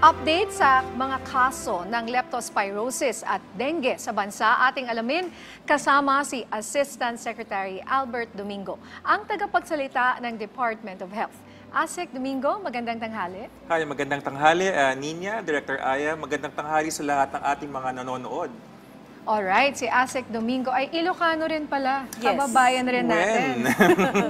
Update sa mga kaso ng leptospirosis at dengue sa bansa ating alamin kasama si Assistant Secretary Albert Domingo, ang tagapagsalita ng Department of Health. Asek Domingo, magandang tanghali. Hi, magandang tanghali, Nina, Director Aya. Magandang tanghali sa lahat ng ating mga nanonood. Alright, si Asek Domingo ay Ilocano rin pala. Yes. Kababayan rin natin.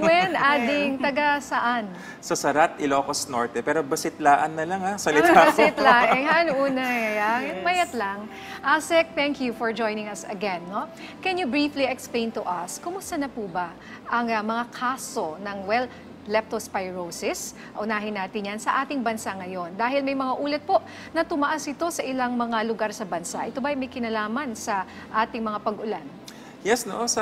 When ading taga saan? Sa Sarat, Ilocos Norte. Pero basitlaan na lang salita ko. Basitlaan, una yan. Mayat lang. Asek, thank you for joining us again. No? Can you briefly explain to us, kumusta na po ba ang mga kaso ng, leptospirosis? Unahin natin yan sa ating bansa ngayon. Dahil may mga ulat po na tumaas ito sa ilang mga lugar sa bansa. Ito ba may kinalaman sa ating mga pag-ulan? Yes, no, sa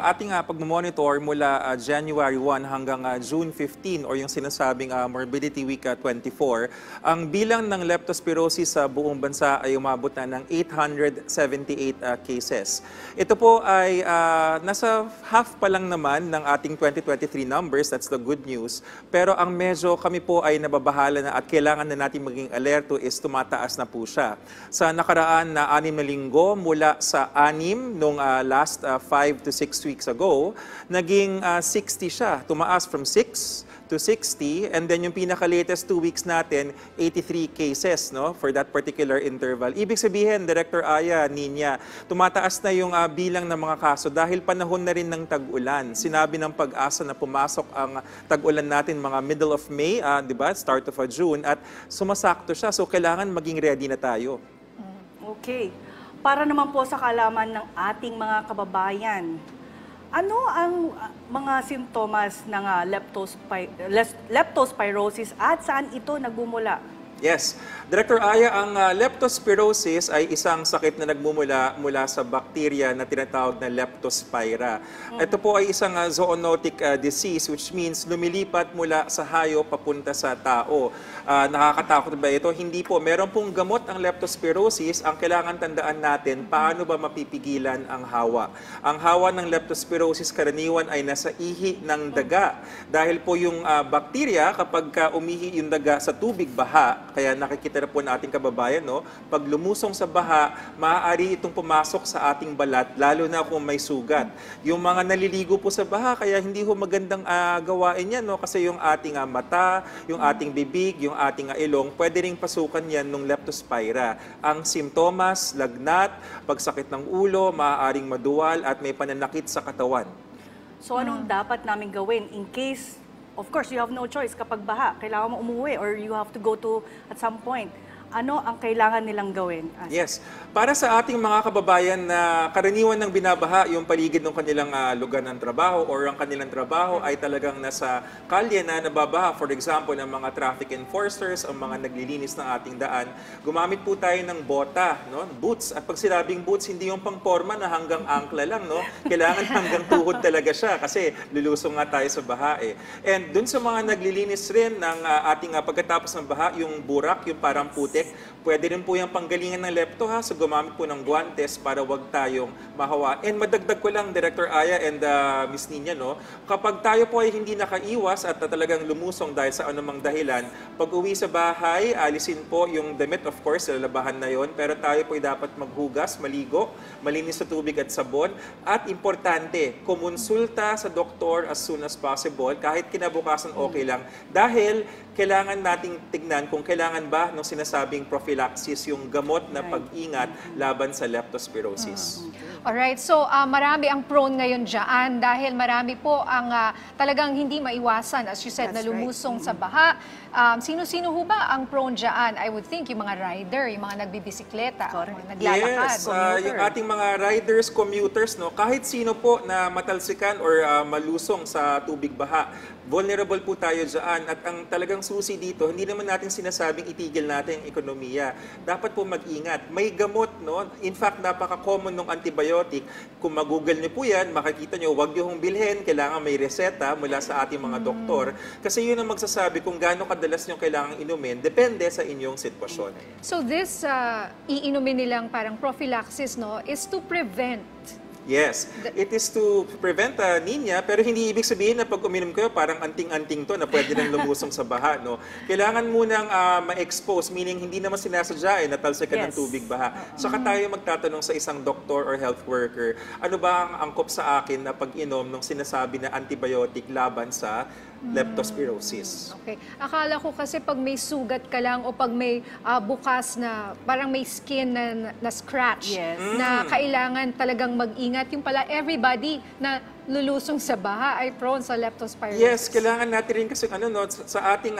ating pagmamonitor mula January 1 hanggang June 15 or yung sinasabing Morbidity Week 24, ang bilang ng leptospirosis sa buong bansa ay umabot na ng 878 cases. Ito po ay nasa half pa lang naman ng ating 2023 numbers, that's the good news. Pero ang medyo kami po ay nababahala na at kailangan na natin maging alerto is tumataas na po siya. Sa nakaraan na 6 na linggo mula sa 6 nung last 5 to 6 weeks ago, naging 60 siya. Tumaas from 6 to 60, and then yung pinaka-latest 2 weeks natin, 83 cases no, for that particular interval. Ibig sabihin, Director Aya, Nina, tumataas na yung bilang ng mga kaso dahil panahon na rin ng tag-ulan. Sinabi ng Pag-asa na pumasok ang tag-ulan natin mga middle of May, di ba? Start of June, at sumasakto siya. So kailangan maging ready na tayo. Okay. Para naman po sa kaalaman ng ating mga kababayan, ano ang mga simptomas ng leptospirosis at saan ito nagmumula? Yes. Director Aya, ang leptospirosis ay isang sakit na nagmumula mula sa bakterya na tinatawag na Leptospira. Ito po ay isang zoonotic disease, which means lumilipat mula sa hayop papunta sa tao. Nakakatakot ba ito? Hindi po. Meron pong gamot ang leptospirosis. Ang kailangan tandaan natin, paano ba mapipigilan ang hawa? Ang hawa ng leptospirosis karaniwan ay nasa ihi ng daga. Dahil po yung bakterya, kapag umihi yung daga sa tubig baha, kaya nakikita na po ng ating kababayan, no? Pag lumusong sa baha, maaari itong pumasok sa ating balat, lalo na kung may sugat. Yung mga naliligo po sa baha, kaya hindi ho magandang gawain yan, no? Kasi yung ating mata, yung ating bibig, yung ating ilong, pwede ring pasukan yan ng Leptospira. Ang simptomas, lagnat, pagsakit ng ulo, maaaring maduwal, at may pananakit sa katawan. So anong dapat namin gawin in case, of course, you have no choice kapag baha, kailangan mo umuwi or you have to go to at some point. Ano ang kailangan nilang gawin? Yes. Para sa ating mga kababayan na karaniwan ng binabaha yung paligid ng kanilang lugar ng trabaho or ang kanilang trabaho ay talagang nasa kalye na nababaha. For example, ang mga traffic enforcers, ang mga naglilinis ng ating daan, gumamit po tayo ng bota, no? Boots. At pag sinabing boots, hindi yung pangporma na hanggang ankla lang, no? Kailangan hanggang tuhod talaga siya kasi lulusong nga tayo sa baha eh. And dun sa mga naglilinis rin ng ating pagkatapos ng baha, yung burak, yung parang puti, pwede rin po yung panggalingan ng lepto so gumamit po ng guantes para wag tayong mahawa. And madagdag ko lang, Director Aya and Miss Nina, no, kapag tayo po ay hindi nakaiwas at talagang lumusong dahil sa anumang dahilan, pag uwi sa bahay, alisin po yung damit, of course, lalabahan na yon, pero tayo po ay dapat maghugas, maligo, malinis sa tubig at sabon, at importante, kumonsulta sa doktor as soon as possible, kahit kinabukasan okay lang, dahil kailangan nating tignan kung kailangan ba nung sinasabing prophylaxis, yung gamot na pag-ingat laban sa leptospirosis. Alright, so marami ang prone ngayon dyan dahil marami po ang talagang hindi maiwasan, as you said, na lumusong sa baha. Sino-sino ho ba ang prone dyan? I would think yung mga rider, yung mga nagbibisikleta, mga naglalakad. Yes, yung ating mga riders, commuters, no, kahit sino po na matalsikan or malusong sa tubig baha, vulnerable po tayo dyan. At ang talagang susi dito, hindi naman natin sinasabing itigil natin ang ekonomiya. Dapat po mag-ingat. May gamot, no? In fact, napaka-common ng antibiotic. Kung mag-google niyo po yan, makikita niyo, huwag niyo hong bilhin. Kailangan may reseta mula sa ating mga doktor. Kasi yun ang magsasabi kung gaano kadalas niyo kailangang inumin, depende sa inyong sitwasyon. So this iinumin nilang parang prophylaxis, no, is to prevent Yes, it is to prevent anemia, pero hindi ibig sabihin na pag uminom kayo, parang anting-anting to na pwede nang lumusong sa baha. No? Kailangan munang ma-expose, meaning hindi naman sinasadya natalsik ka ng Yes. tubig baha. Saka tayo magtatanong sa isang doktor or health worker, ano ba ang angkop sa akin na pag-inom ng sinasabi na antibiotic laban sa leptospirosis? Okay. Akala ko kasi pag may sugat ka lang o pag may bukas na parang may skin na scratch Yes. na kailangan talagang mag-ingat. Yung pala everybody na lulusong sa baha ay prone sa leptospirosis. Yes, kailangan natin rin kasi sa ating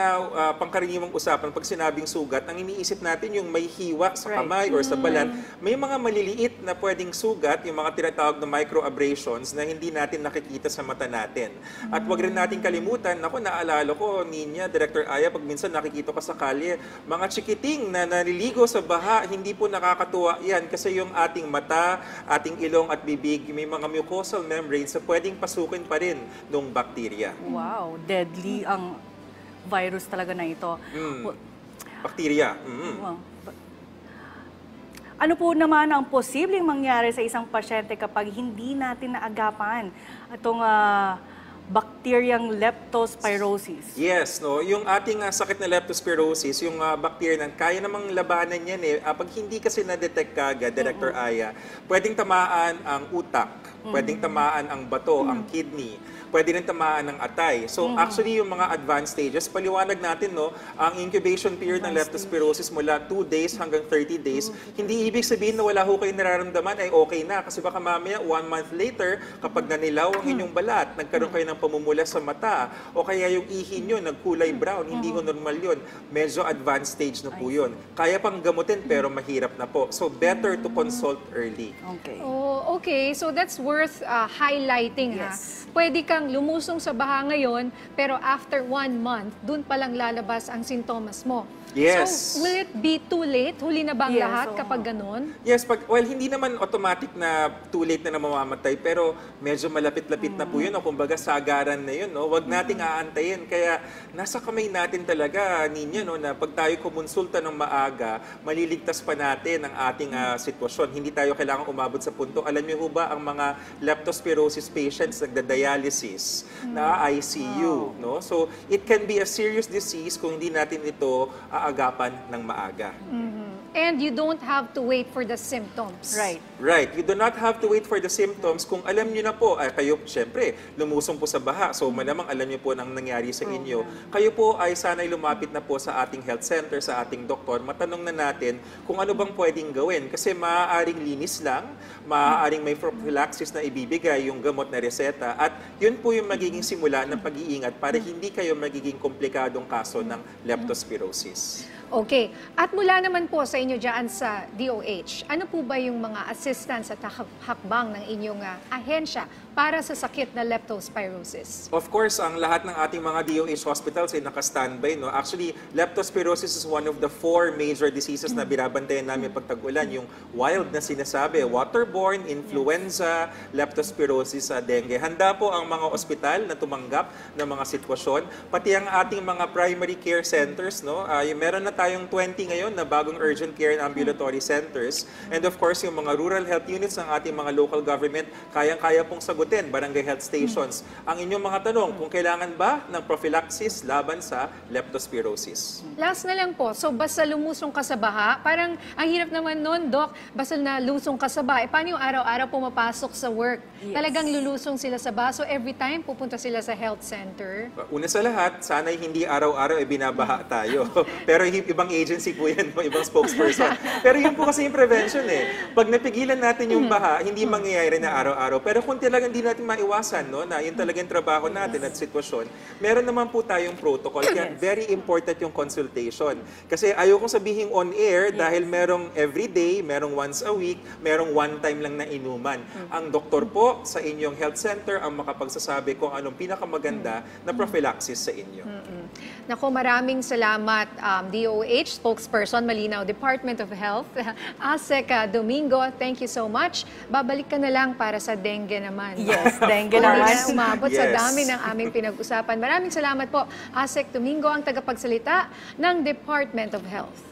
pangkaraniwang usapan, pag sinabing sugat, ang iniisip natin yung may hiwa sa Right. kamay or sa balat. May mga maliliit na pwedeng sugat, yung mga tinatawag na microabrasions na hindi natin nakikita sa mata natin. At wag rin natin kalimutan, ako naalala ko, Ninya, Director Aya, pag minsan nakikita ka sa kalye, mga chikiting na naliligo sa baha, hindi po nakakatuwa yan kasi yung ating mata, ating ilong at bibig, may mga mucosal membranes na pwedeng pasukin pa rin ng bakterya. Wow, deadly ang virus talaga na ito. Bakterya. Wow. Ano po naman ang posibleng mangyari sa isang pasyente kapag hindi natin naagapan itong bacteriang leptospirosis? Yes, no, yung ating sakit na leptospirosis, yung bacteria na kaya namang labanan yan pag hindi kasi na-detect kagad, Director Aya, pwedeng tamaan ang utak, pwedeng tamaan ang bato, ang kidney, pwede rin tamaan ng atay. So actually yung mga advanced stages, paliwanag natin no, ang incubation period ng leptospirosis mula 2 days hanggang 30 days, hindi ibig sabihin na wala ho kayo nararamdaman ay okay na kasi baka mamaya 1 month later kapag nanilaw ang inyong balat, nagkaroon kayo ng pamumula sa mata o kaya yung ihi nyo nagkulay brown, hindi ho normal yun. Medyo advanced stage na po yun. Kaya pang gamutin pero mahirap na po. So better to consult early. Okay. Oh, okay. So that's worth highlighting, Yes. ha? Pwede kang lumusong sa baha ngayon, pero after 1 month, dun palang lalabas ang sintomas mo. Yes. So, will it be too late? Huli na ba ang Yes, lahat oo. kapag ganun? Yes, hindi naman automatic na too late na mamamatay, pero medyo malapit-lapit na po yun, o kumbaga sagaran na yun, no? Huwag nating aantayin. Kaya nasa kamay natin talaga, Ninya, no, na pag tayo kumonsulta ng maaga, maliligtas pa natin ang ating sitwasyon. Hindi tayo kailangan umabot sa punto. Alam niyo ho ba, ang mga leptospirosis patients nagda-dialysis, na ICU, no? So, it can be a serious disease kung hindi natin ito aagapan ng maaga. And you don't have to wait for the symptoms. Right. Right. You do not have to wait for the symptoms. Kung alam niyo na po, kayo, syempre, lumusong po sa baha. So, malamang alam niyo po nang nangyari sa inyo. Kayo po ay sana'y lumapit na po sa ating health center, sa ating doktor. Matanong na natin kung ano bang pwedeng gawin. Kasi maaaring linis lang, maaaring may prophylaxis na ibibigay yung gamot na reseta. At yun po yung magiging simula ng pag-iingat para hindi kayo magiging komplikadong kaso ng leptospirosis. Okay. At mula naman po sa inyo dyan sa DOH, ano po ba yung mga assistance at hakbang ng inyong ahensya para sa sakit na leptospirosis? Of course, ang lahat ng ating mga DOH hospitals ay naka-standby. No? Actually, leptospirosis is one of the 4 major diseases na binabantayan namin pag tag-ulan. Yung wild na sinasabi, waterborne, influenza, leptospirosis, dengue. Handa po ang mga ospital na tumanggap ng mga sitwasyon. Pati ang ating mga primary care centers, no? Meron na tayong 20 ngayon na bagong urgent care and ambulatory centers. And of course, yung mga rural health units ng ating mga local government, kayang-kaya pong sagutin, barangay health stations. Ang inyong mga tanong, kung kailangan ba ng prophylaxis laban sa leptospirosis? Last na lang po, so basta lumusong ka sa baha, parang ang hirap naman nun, Doc, basta na lusong ka sa baha, paano yung araw-araw pumapasok sa work? Yes. Talagang lulusong sila sa baha, so every time pupunta sila sa health center. Una sa lahat, sana'y hindi araw-araw binabaha tayo. Pero ibang agency po yan, ibang spokesperson. Pero yun po kasi yung prevention Pag napigilan natin yung baha, hindi mangyayari na araw-araw. Pero kung talagang hindi natin maiwasan, no, na yun talagang trabaho natin at sitwasyon, meron naman po tayong protocol. Kaya very important yung consultation. Kasi ayokong sabihin on air dahil merong everyday, merong once a week, merong one time lang na inuman. Ang doktor po sa inyong health center ang makapagsasabi kung anong pinakamaganda na prophylaxis sa inyo. Naku, maraming salamat, DOH spokesperson, Malinaw Department of Health, Asek Domingo. Thank you so much. Babalik ka na lang para sa dengue naman. Yes, dengue Hindi naman. na umabot sa Yes. dami ng aming pinag-usapan. Maraming salamat po, Asek Domingo, ang tagapagsalita ng Department of Health.